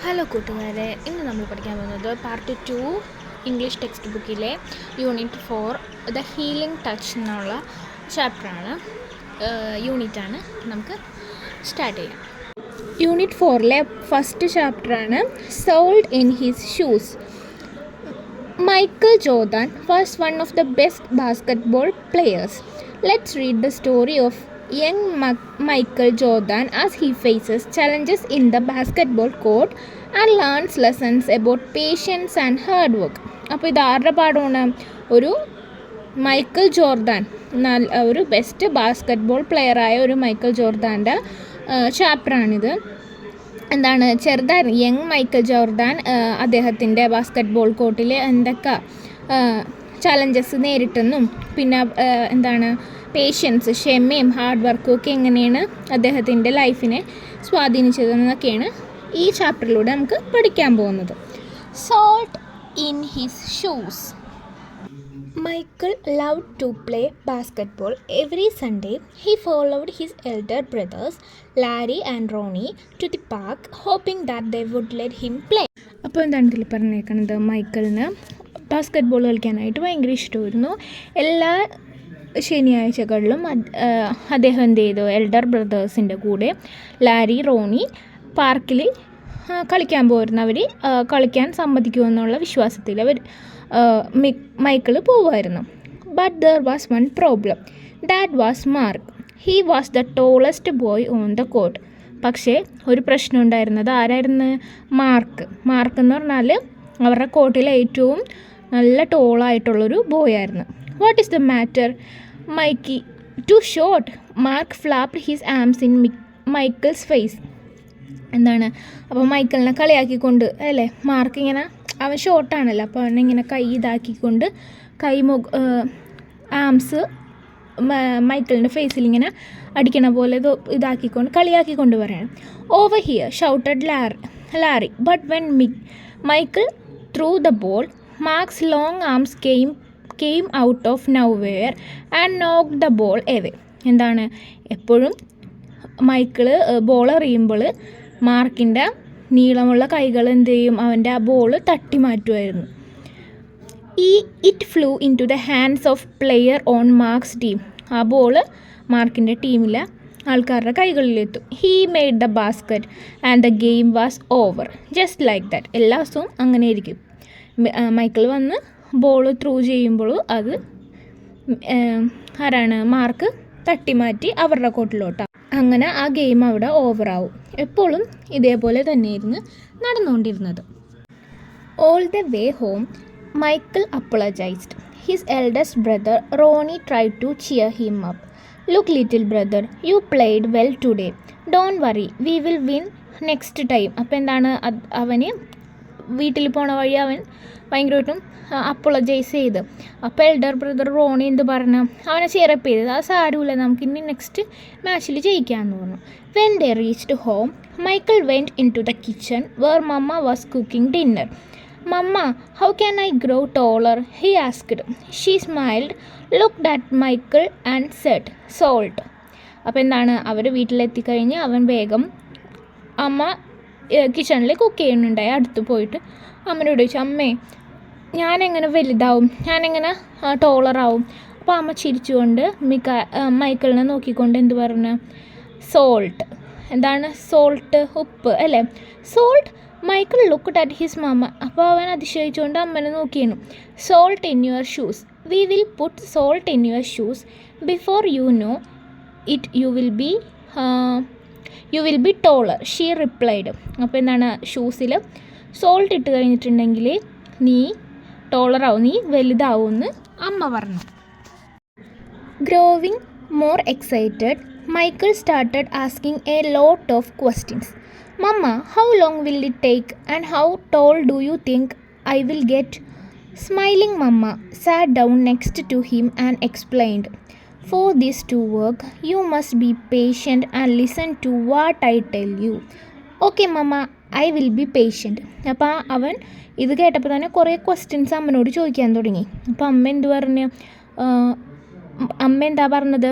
Hello കൂട്ടുകാരെ, ഇന്ന് നമ്മൾ പഠിക്കാൻ പോകുന്നത് പാർട്ട് 2 ഇംഗ്ലീഷ് ടെക്സ്റ്റ് ബുക്കിലെ UNIT4 ദ ഹീലിംഗ് ടച്ച് എന്നുള്ള ചാപ്റ്ററാണ്, യൂണിറ്റാണ്. നമുക്ക് സ്റ്റാർട്ട് ചെയ്യാം. UNIT4 ഫസ്റ്റ് ചാപ്റ്ററാണ് salt in his shoes. Michael Jordan was one of the best basketball players. Let's read the story of young Michael Jordan as he faces challenges in the basketball court and learns lessons about patience and hard work. അപ്പോൾ ഇത് ആരുടെ പാഠമാണ്? ഒരു Michael Jordan, ഒരു best basketball പ്ലെയറായ ഒരു Michael ജോർദാൻ്റെ ചാപ്റ്ററാണിത്. എന്താണ് young Michael Jordan അദ്ദേഹത്തിൻ്റെ basketball കോർട്ടിൽ എന്തൊക്കെ ചലഞ്ചസ് നേരിട്ടെന്നും പിന്നെ പേഷ്യൻസ്, ക്ഷമയും ഹാർഡ് വർക്കും ഒക്കെ എങ്ങനെയാണ് അദ്ദേഹത്തിൻ്റെ ലൈഫിനെ സ്വാധീനിച്ചതെന്നൊക്കെയാണ് ഈ ചാപ്റ്ററിലൂടെ നമുക്ക് പഠിക്കാൻ പോകുന്നത്. Salt in his shoes. Michael loved to play basketball. Every Sunday, he followed his elder brothers, Larry and Ronnie, to the park, hoping that they would let him play. അപ്പോൾ എന്താണ് ഇതിൽ പറഞ്ഞേക്കുന്നത്? മൈക്കിളിന് ബാസ്കറ്റ്ബോൾ കളിക്കാനായിട്ട് ഭയങ്കര ഇഷ്ടമായിരുന്നു. എല്ലാ ശനിയാഴ്ചകളിലും അദ്ദേഹം എന്ത് ചെയ്തു? എൽഡർ ബ്രദേഴ്സിൻ്റെ കൂടെ ലാരി, റോണി പാർക്കിൽ കളിക്കാൻ പോയിരുന്നു. അവർ കളിക്കാൻ സമ്മതിക്കുമെന്നുള്ള വിശ്വാസത്തിൽ മൈക്കിൾ പോവുമായിരുന്നു. But there was one problem. That was Mark. He was the tallest boy on the court. പക്ഷേ ഒരു പ്രശ്നം ഉണ്ടായിരുന്നത് ആരായിരുന്നു? മാർക്ക് എന്ന് പറഞ്ഞാൽ അവരുടെ കോർട്ടിലെ ഏറ്റവും നല്ല ടോളായിട്ടുള്ളൊരു ബോയ് ആയിരുന്നു. What is the matter? Mikey too short. Mark flapped his arms in Michael's face. അപ്പോൾ മൈക്കിളിനെ കളിയാക്കിക്കൊണ്ട് അല്ലേ, മാർക്ക് ഇങ്ങനെ, അവൻ ഷോർട്ടാണല്ലോ, അപ്പോൾ അവനിങ്ങനെ കൈ ഇതാക്കിക്കൊണ്ട് ആംസ് മൈക്കിളിൻ്റെ ഫേസിൽ ഇങ്ങനെ അടിക്കണ പോലെ ഇതാക്കിക്കൊണ്ട് കളിയാക്കിക്കൊണ്ട് പറയണം. Over here shouted Larry. But when Michael threw the ball, Mark's long arms came out of nowhere and knock the ball away. എപ്പോഴും മൈക്കിള് ബോൾ എറിയുമ്പോൾ മാർക്കിൻ്റെ നീളമുള്ള കൈകൾ എന്ത് ചെയ്യും? അവൻ്റെ ആ ബോൾ തട്ടി മാറ്റുമായിരുന്നു. It flew into the hands of player on Mark's team. ആ ബോൾ മാർക്കിൻ്റെ ടീമിലെ ആൾക്കാരുടെ കൈകളിലെത്തും. He made the basket and the game was over. Just like that. എല്ലാ ദിവസവും അങ്ങനെ ആയിരിക്കും. മൈക്കിൾ വന്ന് ബോൾ ത്രൂ ചെയ്യുമ്പോൾ അത് മാർക്ക് തട്ടിമാറ്റി അവരുടെ കോർട്ടിലോട്ടാണ്. അങ്ങനെ ആ ഗെയിം അവിടെ ഓവറാവും. എപ്പോഴും ഇതേപോലെ തന്നെയായിരുന്നു നടന്നുകൊണ്ടിരുന്നത്. All the way home Michael apologised. His eldest brother Ronnie tried to cheer him up. Look little brother, you played well today. Don't worry, we will win next time. അപ്പോൾ അവന് വീട്ടിൽ പോണ വഴി അവൻ ഭയങ്കരമായിട്ടും അപ്പോളജൈസ് ചെയ്ത്. അപ്പോൾ എൽഡർ ബ്രദർ റോണി എന്ത് പറഞ്ഞു? അവനെ ചെയറപ്പ് ചെയ്തത്. അത് സാരമില്ല, നമുക്കിനി നെക്സ്റ്റ് മാച്ചിൽ ജയിക്കാമെന്ന് പറഞ്ഞു. When they reached home, Michael went into the kitchen where mamma was cooking dinner. Mamma, how can I grow taller? He asked. She smiled, looked at Michael and said, salt. അപ്പോൾ അവർ വീട്ടിലെത്തിക്കഴിഞ്ഞ് അവൻ വേഗം അമ്മ കിച്ചണിൽ cook ചെയ്യുന്നുണ്ടായി. അടുത്ത് പോയിട്ട് അമ്മനോട് ചോദിച്ചു, അമ്മേ ഞാനെങ്ങനെ വലുതാവും, ഞാനെങ്ങനെ ടോളറാവും? അപ്പോൾ അമ്മ ചിരിച്ചുകൊണ്ട് മൈക്കിളിനെ നോക്കിക്കൊണ്ട് എന്ത് പറഞ്ഞു? സോൾട്ട്. സോൾട്ട്? ഉപ്പ് അല്ലേ? Salt. Michael looked at his mama. അപ്പോൾ അവൻ അതിശയിച്ചുകൊണ്ട് അമ്മനെ നോക്കിയിരുന്നു. Salt in your shoes. We will put salt in your shoes before you know it you will be taller, she replied. അപ്പോൾ ഷൂസിൽ സോൾട്ട് ഇട്ട് കഴിഞ്ഞിട്ടുണ്ടെങ്കിൽ നീ ടോളറാവും, നീ വലുതാവുമെന്ന് അമ്മ പറഞ്ഞു. Growing more excited, Michael started asking a lot of questions. Mamma, how long will it take and how tall do you think I will get? Smiling mamma sat down next to him and explained, for this to work, you must be patient and listen to what I tell you. Okay mama, I will be patient. അപ്പോൾ അവൻ ഇത് കേട്ടപ്പോൾ തന്നെ കുറേ questions അമ്മനോട് ചോദിക്കാൻ തുടങ്ങി. അപ്പോൾ അമ്മ എന്താ പറഞ്ഞത്?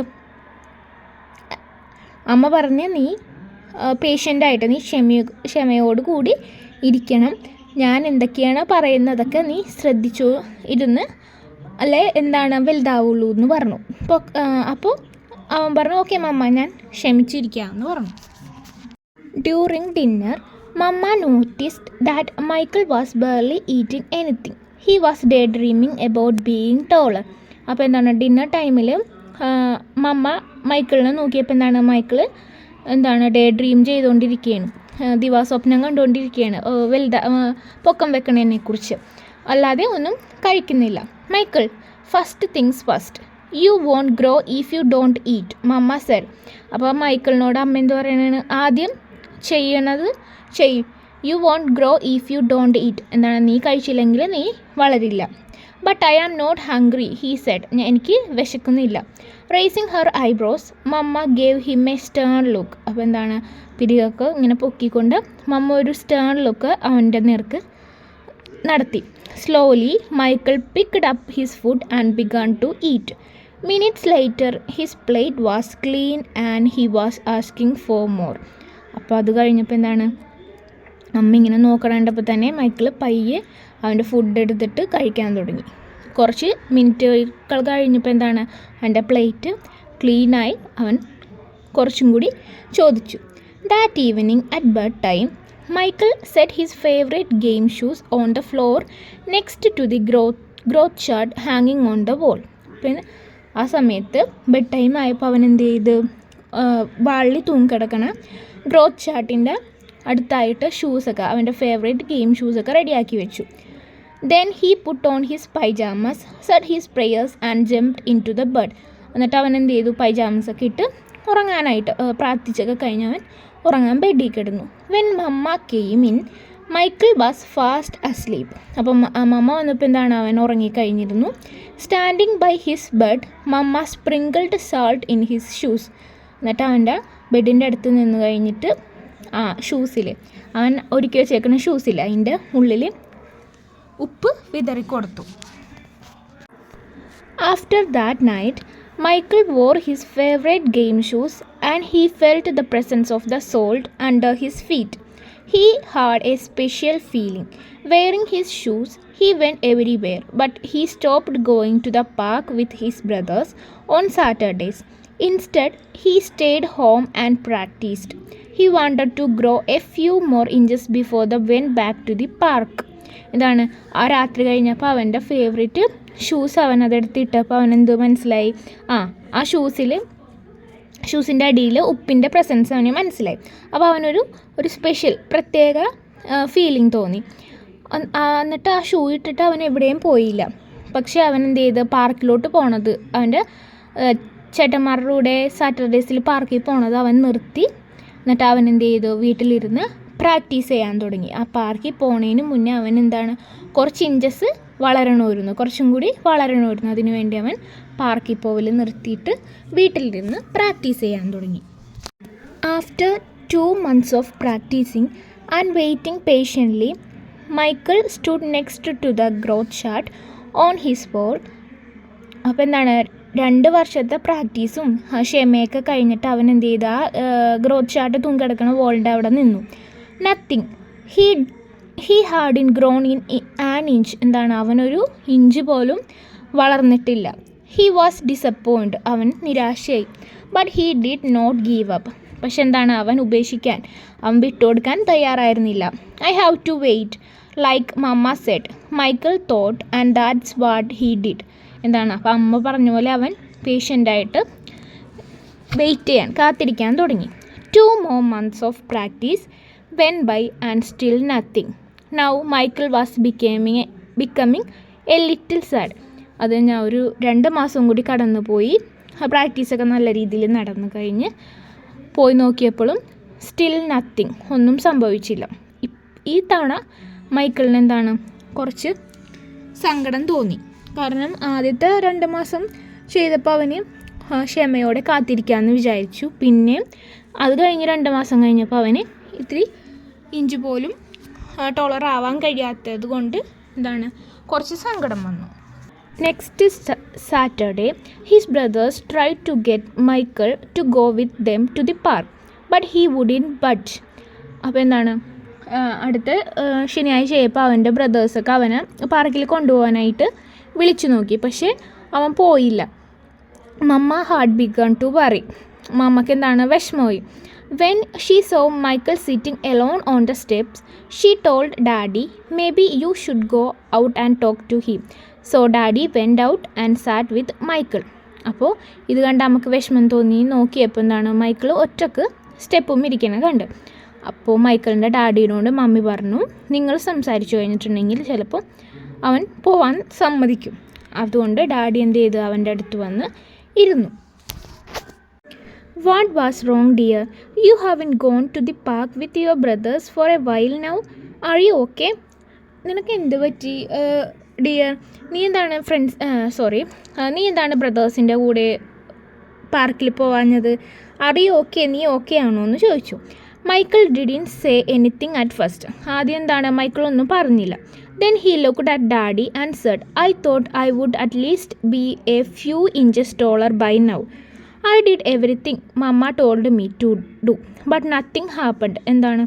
അമ്മ പറഞ്ഞ്, നീ പേഷ്യൻ്റായിട്ട് നീ ക്ഷമയോടുകൂടി ഇരിക്കണം. ഞാൻ എന്തൊക്കെയാണ് പറയുന്നതൊക്കെ നീ ശ്രദ്ധിച്ചു ഇരുന്ന് അല്ലേ വലുതാവുള്ളൂ എന്ന് പറഞ്ഞു. അപ്പോൾ അവൻ പറഞ്ഞു ഓക്കെ മമ്മ, ഞാൻ ക്ഷമിച്ചിരിക്കാമെന്ന് പറഞ്ഞു. During dinner mamma noticed that Michael was barely eating anything. He was daydreaming about being taller. അപ്പോൾ ഡിന്നർ ടൈമിൽ മമ്മ മൈക്കിളിനെ നോക്കിയപ്പോൾ മൈക്കിൾ ഡേ ഡ്രീം ചെയ്തുകൊണ്ടിരിക്കുകയാണ്, ദിവാസ്വപ്നം കണ്ടുകൊണ്ടിരിക്കുകയാണ് പൊക്കം വെക്കണതിനെക്കുറിച്ച്, അല്ലാതെ ഒന്നും കഴിക്കുന്നില്ല. Michael, first things first, you won't grow if you don't eat, mama said. അപ്പോൾ മൈക്കിളിനോട് അമ്മ എന്ത് പറയണതാണ്, ആദ്യം ചെയ്യണത് ചെയ്യും. You won't grow if you don't eat, നീ കഴിച്ചില്ലെങ്കിൽ നീ വളരില്ല. But I am not hungry, he said. എനിക്ക് വിശക്കുന്നില്ല. Raising her eyebrows mama gave him a stern look. അപ്പോൾ പിരികൊക്കെ ഇങ്ങനെ പൊക്കിക്കൊണ്ട് മമ്മ ഒരു സ്റ്റേൺ ലുക്ക് അവൻ്റെ നേർക്ക് നടത്തി. Slowly Michael picked up his food and began to eat. Minutes later his plate was clean and he was asking for more. അപ്പോൾ അത് കഴിഞ്ഞപ്പോൾ അമ്മ ഇങ്ങനെ നോക്കണപ്പോൾ തന്നെ മൈക്കിൾ പയ്യെ അവൻ്റെ ഫുഡ് എടുത്തിട്ട് കഴിക്കാൻ തുടങ്ങി. കുറച്ച് മിനിറ്റുകൾ കഴിഞ്ഞപ്പോൾ അവൻ്റെ പ്ലേറ്റ് ക്ലീനായി. അവൻ കുറച്ചും കൂടി ചോദിച്ചു. That evening at bedtime Michael set his favourite game shoes on the floor next to the growth chart ഹാങ്ങിങ് ഓൺ ദ വോൾ. പിന്നെ ആ സമയത്ത് ബെഡ് ടൈം ആയപ്പോൾ അവൻ എന്ത് ചെയ്ത് വാളിൽ തൂങ്ങിക്കിടക്കണ ഗ്രോത്ത് ചാർട്ടിൻ്റെ അടുത്തായിട്ട് ഷൂസൊക്കെ, അവൻ്റെ ഫേവറേറ്റ് ഗെയിം ഷൂസൊക്കെ റെഡിയാക്കി വെച്ചു. Then he put on his pyjamas, said his prayers and jumped into the bed. എന്നിട്ട് അവൻ എന്ത് ചെയ്തു, പൈജാമസൊക്കെ ഇട്ട് ഉറങ്ങാനായിട്ട് പ്രാർത്ഥിച്ചൊക്കെ കഴിഞ്ഞ് അവൻ ഉറങ്ങാൻ ബെഡിൽ കിടന്നു. When mama came in Michael was fast asleep. അപ്പം മമ്മ വന്നപ്പോൾ അവൻ ഉറങ്ങിക്കഴിഞ്ഞിരുന്നു. Standing by his bed mama sprinkled salt in his shoes. എന്നിട്ട് അവൻ്റെ ബെഡിൻ്റെ അടുത്ത് നിന്ന് കഴിഞ്ഞിട്ട് ഷൂസിൽ അവൻ ഒരുക്കി വെച്ചേക്കുന്ന ഷൂസിൽ അതിൻ്റെ ഉള്ളിൽ ഉപ്പ് വിതറിക്കൊടുത്തു. After that night Michael wore his favourite game shoes and he felt the presence of the salt under his feet. He had a special feeling. Wearing his shoes, he went everywhere, but he stopped going to the park with his brothers on Saturdays. Instead, he stayed home and practiced. He wanted to grow a few more inches before they went back to the park. ആ രാത്രി കഴിഞ്ഞപ്പോൾ അവൻ്റെ favourite shoes അവൻ അതെടുത്തിട്ടപ്പോൾ അവനെന്ത് മനസ്സിലായി, ആ ഷൂസിൻ്റെ അടിയിൽ ഉപ്പിൻ്റെ പ്രസൻസ് അവന് മനസ്സിലായി. അപ്പോൾ അവനൊരു സ്പെഷ്യൽ പ്രത്യേക ഫീലിംഗ് തോന്നി. എന്നിട്ട് ആ ഷൂ ഇട്ടിട്ട് അവൻ എവിടെയും പോയില്ല. പക്ഷേ അവൻ എന്ത് ചെയ്ത് പാർക്കിലോട്ട് പോണത്, അവൻ്റെ ചേട്ടന്മാരുടെ കൂടെ സാറ്റർഡേസിൽ പാർക്കിൽ പോണത് അവൻ നിർത്തി. എന്നിട്ട് അവൻ എന്ത് ചെയ്തു, വീട്ടിലിരുന്ന് പ്രാക്ടീസ് ചെയ്യാൻ തുടങ്ങി. ആ പാർക്കിൽ പോണതിന് മുന്നേ അവൻ കുറച്ച് ഇഞ്ചസ് കുറച്ചും കൂടി വളരണമായിരുന്നു. അതിനുവേണ്ടി അവൻ പാർക്കിൽ പോവൽ നിർത്തിയിട്ട് വീട്ടിലിരുന്ന് പ്രാക്ടീസ് ചെയ്യാൻ തുടങ്ങി. After 2 months of practicing and waiting patiently, Michael stood next to the growth chart on his wall. അപ്പോൾ 2 വർഷത്തെ പ്രാക്ടീസും ക്ഷമയൊക്കെ കഴിഞ്ഞിട്ട് അവൻ എന്ത് ചെയ്ത ഗ്രോത്ത് ചാർട്ട് തൂങ്ങിക്കിടക്കണ വോളിൻ്റെ അവിടെ നിന്നു. Nothing he had in grown in an inch. അവനൊരു ഇഞ്ച് പോലും വളർന്നിട്ടില്ല. He was disappointed. അവൻ നിരാശയായി. But he did not give up. പക്ഷെ അവൻ ഉപേക്ഷിക്കാൻ, അവൻ വിട്ടുകൊടുക്കാൻ തയ്യാറായിരുന്നില്ല. I have to wait like mama said, Michael thought, and that's what he did. അപ്പോൾ അമ്മ പറഞ്ഞ പോലെ അവൻ പേഷ്യൻ്റായിട്ട് കാത്തിരിക്കാൻ തുടങ്ങി. 2 more months of practice went by and still nothing. Now Michael was becoming a little sad. അത് ഒരു 2 മാസം കൂടി കടന്നു പോയി. പ്രാക്ടീസൊക്കെ നല്ല രീതിയിൽ നടന്നു കഴിഞ്ഞ് പോയി നോക്കിയപ്പോഴും സ്റ്റിൽ നത്തിങ്, ഒന്നും സംഭവിച്ചില്ല. ഈ തവണ മൈക്കിളിന് കുറച്ച് സങ്കടം തോന്നി. കാരണം ആദ്യത്തെ 2 മാസം ചെയ്തപ്പോൾ അവന് ക്ഷമയോടെ കാത്തിരിക്കാമെന്ന് വിചാരിച്ചു. പിന്നെ അത് കഴിഞ്ഞ് 2 മാസം കഴിഞ്ഞപ്പോൾ അവന് ഇത്തിരി ഇഞ്ച് പോലും ടോളർ ആവാൻ കഴിയാത്തത് കൊണ്ട് കുറച്ച് സങ്കടം വന്നു. Next Saturday his brothers tried to get Michael to go with them to the park. But he wouldn't budge. അപ്പോൾ എന്താണ്, അടുത്ത ശനിയാഴ്ച ആയപ്പോൾ അവൻ്റെ ബ്രദേഴ്സൊക്കെ അവനെ പാർക്കിൽ കൊണ്ടുപോകാനായിട്ട് വിളിച്ചു നോക്കി, പക്ഷേ അവൻ പോയില്ല. Mamma heart began to worry. മമ്മക്ക് എന്താണ്, വിഷമമായി. When she saw Michael sitting alone on the steps she told daddy maybe you should go out and talk to him. So daddy went out and sat with Michael. അപ്പോൾ ഇത് കണ്ട് നമുക്ക് വിഷമം തോന്നി. നോക്കിയപ്പോൾ എന്താണ്, മൈക്കിൾ ഒറ്റക്ക് സ്റ്റെപ്പും ഇരിക്കുന്നത് കണ്ട്. അപ്പോൾ മൈക്കിളിൻ്റെ ഡാഡിയോട് മമ്മി പറഞ്ഞു, നിങ്ങൾ സംസാരിച്ചു കഴിഞ്ഞിട്ടുണ്ടെങ്കിൽ ചിലപ്പോൾ അവൻ പോവാൻ സമ്മതിക്കും. അതുകൊണ്ട് ഡാഡി എന്ത് ചെയ്തു, അവൻ്റെ അടുത്ത് വന്ന് ഇരുന്നു. What was wrong dear, you haven't gone to the park with your brothers for a while now, are you okay? നിനക്ക് എന്ത് പറ്റി ഡിയർ, നീ എന്താണ് ബ്രദേഴ്സിൻ്റെ കൂടെ പാർക്കിൽ പോവാഞ്ഞത്? ആർ യു ഓക്കെ, നീ ഓക്കെ ആണോ എന്ന് ചോദിച്ചു. Michael didn't say anything at first. ആദ്യം എന്താണ്, മൈക്കിൾ ഒന്നും പറഞ്ഞില്ല. Then he looked at daddy and said, I thought I would at least be a few inches taller by now. I did everything mama told me to do but nothing happened. എന്താണ്,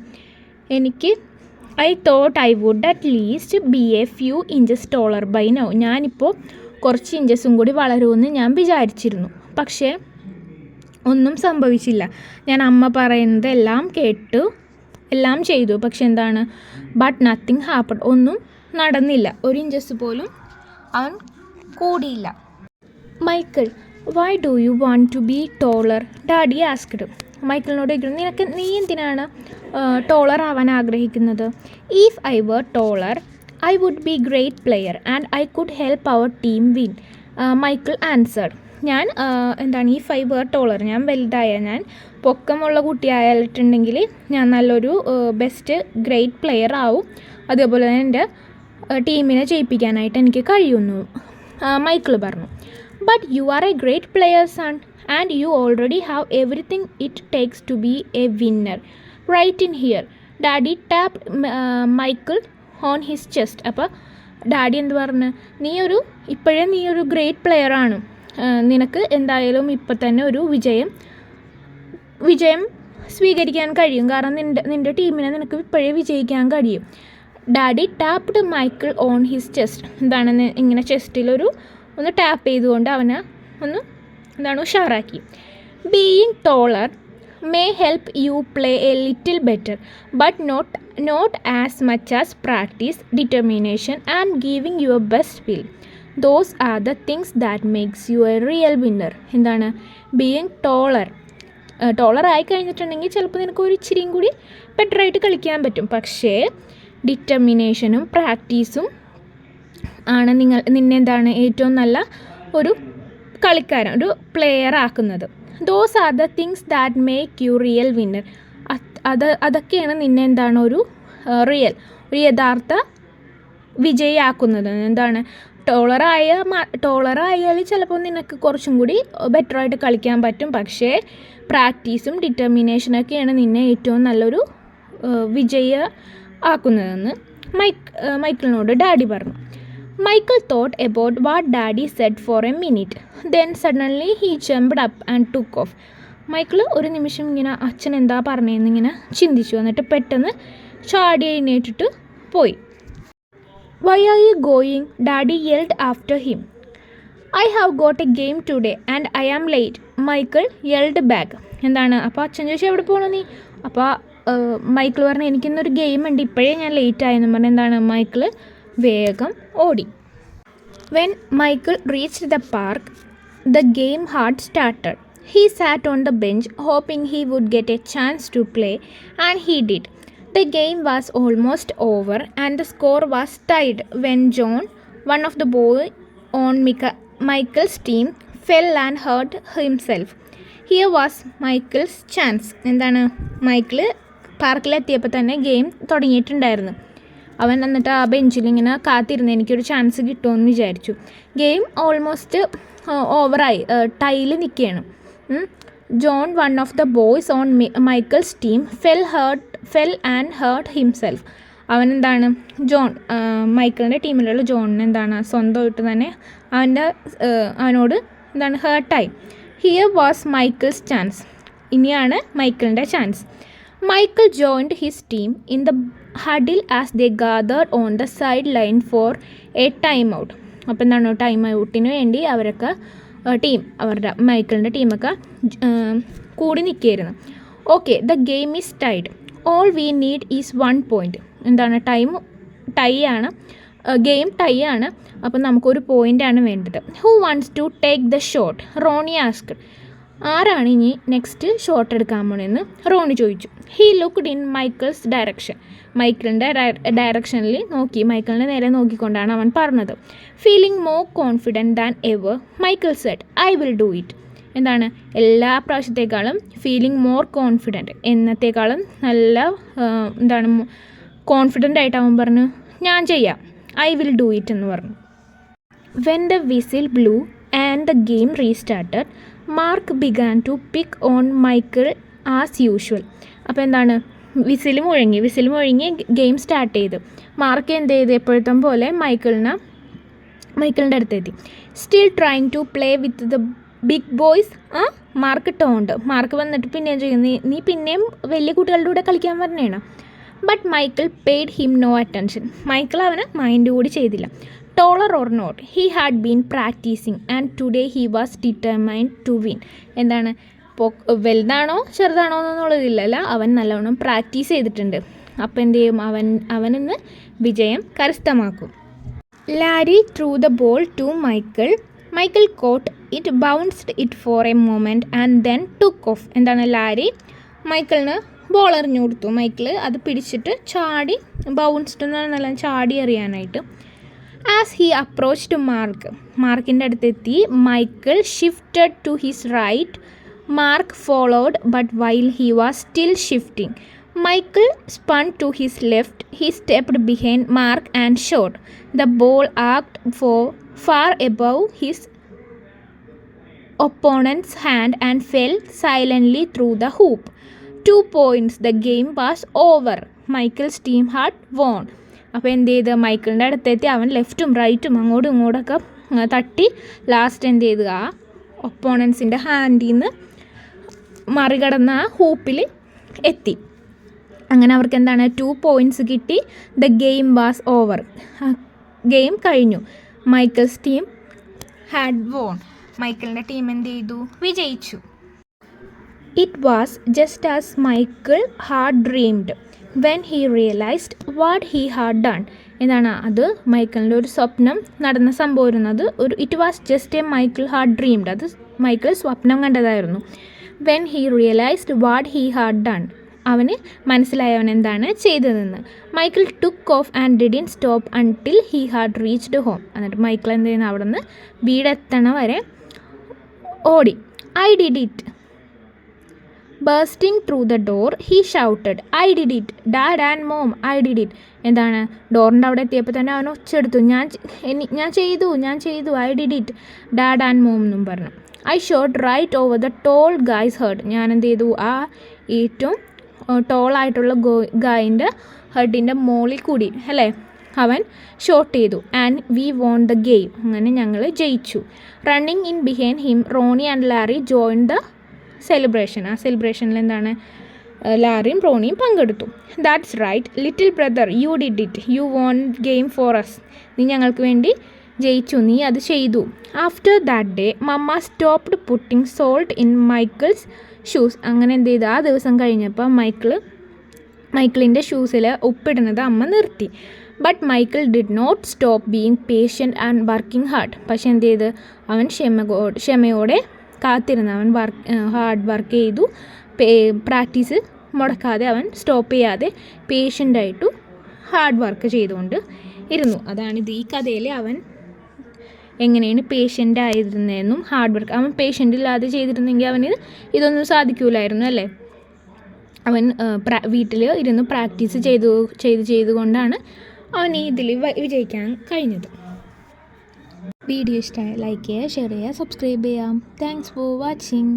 I thought I would at least be a few inches taller by now. ഞാനിപ്പോൾ കുറച്ച് ഇഞ്ചസും കൂടി വളരുമെന്ന് ഞാൻ വിചാരിച്ചിരുന്നു, പക്ഷേ ഒന്നും സംഭവിച്ചില്ല. ഞാൻ അമ്മ പറയുന്നത് എല്ലാം കേട്ടു, എല്ലാം ചെയ്തു, പക്ഷെ എന്താണ്, ബട്ട് നത്തിങ് ഹാപ്പൺ, ഒന്നും നടന്നില്ല. ഒരു ഇഞ്ചസ് പോലും അവൻ കൂടിയില്ല. Michael, why do you want to be taller, daddy asked. മൈക്കിളിനോട് ചോദിക്കുന്നു, നീ എന്തിനാണ് ടോളർ ആവാൻ ആഗ്രഹിക്കുന്നത്? If I were taller I would be great player and I could help our team win. Michael answered. ഞാൻ ഈ 5 വേർ ടോളർ, ഞാൻ വലുതായ, ഞാൻ പൊക്കമുള്ള കുട്ടിയായിട്ടുണ്ടെങ്കിൽ ഞാൻ നല്ലൊരു ബെസ്റ്റ് ഗ്രേറ്റ് പ്ലെയർ ആവും, അതേപോലെ തന്നെ എൻ്റെ ടീമിനെ ജയിപ്പിക്കാനായിട്ട് എനിക്ക് കഴിയുന്നു മൈക്കിൾ പറഞ്ഞു. But you are a great player son and you already have everything it takes to be a winner right in here. Daddy tapped Michael on his chest. അപ്പോൾ daddy എന്ത് പറഞ്ഞു, നീ ഒരു ഗ്രേറ്റ് പ്ലെയറാണ്, നിനക്ക് എന്തായാലും ഇപ്പം തന്നെ ഒരു വിജയം സ്വീകരിക്കാൻ കഴിയും, കാരണം നിൻ്റെ ടീമിനെ നിനക്ക് ഇപ്പോഴേ വിജയിക്കാൻ കഴിയും. Daddy tapped Michael on his chest. ഇങ്ങനെ ചെസ്റ്റിൽ ഒന്ന് ടാപ്പ് ചെയ്തുകൊണ്ട് അവനെ ഉഷാറാക്കി. Being taller may help you play a little better but not as much as practice, determination and giving your best will. Those are the things that makes you a real winner. Being taller ആയി കഴിഞ്ഞിട്ടുണ്ടെങ്കിൽ ചിലപ്പോൾ നിനക്ക് ഒരു ഇച്ചിരിയും കൂടി ബെറ്ററായിട്ട് കളിക്കാൻ പറ്റും, പക്ഷേ ഡിറ്റർമിനേഷനും പ്രാക്ടീസും ആണ് നിന്നെ ഏറ്റവും നല്ല ഒരു കളിക്കാരൻ, ഒരു പ്ലെയർ ആക്കുന്നത്. Those are the things that make you real winner. അതൊക്കെയാണ് നിന്നെ ഒരു യഥാർത്ഥ വിജയിയാക്കുന്നത്. ടോളറായാൽ ചിലപ്പോൾ നിനക്ക് കുറച്ചും കൂടി ബെറ്ററായിട്ട് കളിക്കാൻ പറ്റും, പക്ഷേ പ്രാക്ടീസും ഡിറ്റർമിനേഷനൊക്കെയാണ് നിന്നെ ഏറ്റവും നല്ലൊരു വിജയ ആക്കുന്നതെന്ന് മൈക്കിളിനോട് ഡാഡി പറഞ്ഞു. Michael thought about what daddy said for a minute, then suddenly he jumped up and took off. Michael ഒരു നിമിഷം ഇങ്ങനെ അച്ഛൻ എന്താ പറഞ്ഞതെന്നിങ്ങനെ ചിന്തിച്ചു, എന്നിട്ട് പെട്ടെന്ന് ചാടി എഴുന്നേറ്റിട്ട് പോയി. Why are you going? Daddy yelled after him. I have got a game today and I am late. Michael yelled back. അപ്പോൾ അച്ഛൻ ചോദിച്ചു, എവിടെ പോകണോ നീ? അപ്പോൾ മൈക്കിൾ പറഞ്ഞു, എനിക്കിന്നൊരു ഗെയിം ഉണ്ട്, ഇപ്പോഴേ ഞാൻ ലേറ്റ് ആയെന്ന് പറഞ്ഞു. മൈക്കിൾ വേഗം ഓടി. When Michael reached the park, the game had started. He sat on the bench hoping he would get a chance to play, and he did. The game was almost over and the score was tied when John, one of the boys on Michael's team, fell and hurt himself. Here was Michael's chance. Michael പാർക്കിലെത്തിയപ്പോൾ തന്നെ game തുടങ്ങിയിട്ടുണ്ടായിരുന്നു. അവൻ എന്നിട്ട് ആ ബെഞ്ചിൽ ഇങ്ങനെ കാത്തിരുന്ന് എനിക്കൊരു chance കിട്ടുമെന്ന് വിചാരിച്ചു. ഗെയിം ഓൾമോസ്റ്റ് ഓവറായി, ടൈൽ നിൽക്കുകയാണ്. John, one of the boys on Michael's team, fell and hurt himself. John, മൈക്കിളിൻ്റെ ടീമിലുള്ള ജോണിന് സ്വന്തമായിട്ട് തന്നെ അവനോട് ഹേർട്ടായി. Here was Michael's chance. ഇനിയാണ് മൈക്കിളിൻ്റെ chance. Michael joined his team in the huddle as they gathered on the sideline for a time out. അപ്പോൾ എന്താണ് ടൈം ഔട്ടിന് വേണ്ടി അവരൊക്കെ അവരുടെ മൈക്കിളിൻ്റെ ടീമൊക്കെ കൂടി നിൽക്കുകയായിരുന്നു. Okay, the game is tied. All we need is 1 point. എന്താണ് ടൈ ആണ്, ഗെയിം ടൈ ആണ്. അപ്പം നമുക്കൊരു പോയിൻ്റാണ് വേണ്ടത്. Who wants to take the shot? Ronnie asked. ആരാണ് ഇനി നെക്സ്റ്റ് ഷോട്ട് എടുക്കാൻ പോണെന്ന് റോണി ചോദിച്ചു. He looked in Michael's direction. മൈക്കിളിൻ്റെ ഡയറക്ഷനിൽ നോക്കി, മൈക്കിളിൻ്റെ നേരെ നോക്കിക്കൊണ്ടാണ് അവൻ പറഞ്ഞത്. Feeling more confident than ever, Michael said, I will do it. എന്താണ്, എല്ലാ പ്രാവശ്യത്തേക്കാളും ഫീലിംഗ് മോർ കോൺഫിഡൻറ്റ്, എന്നത്തേക്കാളും നല്ല കോൺഫിഡൻ്റ് ആയിട്ട് അവൻ പറഞ്ഞു, ഞാൻ ചെയ്യാം, ഐ വിൽ ഡു ഇറ്റ് എന്ന് പറഞ്ഞു. When the whistle blew and the game restarted, Mark began to pick on Michael as usual. അപ്പോൾ എന്താണ്, വിസിൽ മുഴങ്ങി ഗെയിം സ്റ്റാർട്ട് ചെയ്തു. മാർക്ക് എന്ത് ചെയ്തു, എപ്പോഴത്തെ പോലെ മൈക്കിളിൻ്റെ അടുത്തെത്തി. Still trying to play with the big boys. Mark taunt. Mark വന്നിട്ട് പിന്നെയും ചെയ്യുന്നു, നീ പിന്നെയും വലിയ കുട്ടികളുടെ കൂടെ കളിക്കാൻ പറഞ്ഞതാണ്. But Michael paid him no attention. Michael അവന് മൈൻഡ് കൂടി ചെയ്തില്ല. Taller or not, he had been practising and today he was determined to win. എന്താണ്, വലുതാണോ ചെറുതാണോ എന്നുള്ളതില്ലല്ല, അവൻ നല്ലവണ്ണം പ്രാക്ടീസ് ചെയ്തിട്ടുണ്ട്. അപ്പം എന്ത് ചെയ്യും, അവനിന്ന് വിജയം കരസ്ഥമാക്കും. Larry threw the ball to Michael. Michael caught it, bounced it for a moment and then took off. എന്താണ്, ലാരി മൈക്കിളിന് ബോൾ എറിഞ്ഞു കൊടുത്തു. മൈക്കിൾ അത് പിടിച്ചിട്ട് ചാടി, ബൗൺസ്ഡ് എന്ന് പറഞ്ഞാൽ ചാടി എറിയാനായിട്ട്. ആസ് ഹി അപ്രോച്ച്ഡ് മാർക്കിൻ്റെ അടുത്തെത്തി, Michael shifted to his right. Mark followed, but while he was still shifting, Michael spun to his left. He stepped behind Mark and shot. The ball arced far above his opponent's hand and fell silently through the hoop. 2 points. The game was over. Michael's team had won. അപ്പോൾ എന്ത് ചെയ്ത്, മൈക്കിളിൻ്റെ അടുത്തെത്തി അവൻ ലെഫ്റ്റും റൈറ്റും അങ്ങോട്ടും ഇങ്ങോട്ടൊക്കെ തട്ടി last എന്ത് ചെയ്ത്, ആ ഒപ്പോണൻസിൻ്റെ ഹാൻഡിൽ നിന്ന് മറികടന്ന് ആ ഹൂപ്പിൽ എത്തി. അങ്ങനെ അവർക്ക് എന്താണ് 2 points കിട്ടി. The game was over. Game കഴിഞ്ഞു. Michael's team had won. മൈക്കിളിൻ്റെ ടീം എന്ത് ചെയ്തു, വിജയിച്ചു. It was just as Michael had dreamed when he realised what he had done. എന്താണ്, അത് മൈക്കിളിൻ്റെ ഒരു സ്വപ്നം നടന്ന സംഭവമായിരുന്നു. It was just a Michael had dreamed. അത് മൈക്കിൾ സ്വപ്നം കണ്ടതായിരുന്നു. When he realised what he had done, അവന് മനസ്സിലായവൻ എന്താണ് ചെയ്തതെന്ന്. Michael took off and didn't stop until he had reached home. എന്നിട്ട് മൈക്കിൾ എന്ത് ചെയ്യുന്നു, അവിടെ നിന്ന് വീടെത്തണ വരെ ഓടി. I did it. Bursting through the door he shouted, I did it, dad and mom, I did it. എന്താണ്, ഡോറിൻ്റെ അവിടെ എത്തിയപ്പോൾ തന്നെ അവൻ ഒച്ചെടുത്തു, ഞാൻ ചെയ്തു, I did it, dad and mom എന്നും പറഞ്ഞു. I shot right over the tall guy's head. ഞാൻ എന്ത് ചെയ്തു, ആ ഏറ്റവും ടോളായിട്ടുള്ള ഗായിൻ്റെ ഹെഡിൻ്റെ മോളിൽ കൂടി അല്ലേ അവൻ ഷോട്ട് ചെയ്തു. And we won the game. അങ്ങനെ ഞങ്ങൾ ജയിച്ചു. Running in behind him Ronnie and Larry join the celebration. ആ സെലിബ്രേഷനിൽ എന്താണ്, ലാരിയും റോണിയും പങ്കെടുത്തു. That's right little brother, you did it, you won game for us. നീ ഞങ്ങൾക്ക് വേണ്ടി ജയിച്ചു, നീ അത് ചെയ്തു. After that day mamma stopped putting salt in Michael's shoes. അങ്ങനെ എന്ത് ചെയ്തു, ആ ദിവസം കഴിഞ്ഞപ്പോൾ മൈക്കിളിൻ്റെ ഷൂസിൽ ഉപ്പിടുന്നത് അമ്മ നിർത്തി. But Michael did not stop being patient and working hard. പക്ഷെ എന്ത് ചെയ്ത്, അവൻ ക്ഷമയോടെ കാത്തിരുന്നു. അവൻ ഹാർഡ് വർക്ക് ചെയ്തു. പ്രാക്ടീസ് മുടക്കാതെ അവൻ സ്റ്റോപ്പ് ചെയ്യാതെ പേഷ്യൻ്റായിട്ടു ഹാർഡ് വർക്ക് ചെയ്തുകൊണ്ട് ഇരുന്നു. അതാണിത് ഈ കഥയിൽ അവൻ എങ്ങനെയാണ് പേഷ്യൻ്റ് ആയിരുന്നതെന്നും ഹാർഡ് വർക്ക്. അവൻ പേഷ്യൻ്റ് ഇല്ലാതെ ചെയ്തിരുന്നെങ്കിൽ അവന് ഇതൊന്നും സാധിക്കില്ലായിരുന്നു അല്ലേ. അവൻ വീട്ടിൽ ഇരുന്ന് പ്രാക്ടീസ് ചെയ്തുകൊണ്ടാണ് അവൻ ഇതിൽ വിജയിക്കാൻ കഴിഞ്ഞത്. വീഡിയോ ഇഷ്ടമായ ലൈക്ക് ചെയ്യുക, ഷെയർ ചെയ്യുക, സബ്സ്ക്രൈബ് ചെയ്യാം. Thanks for watching.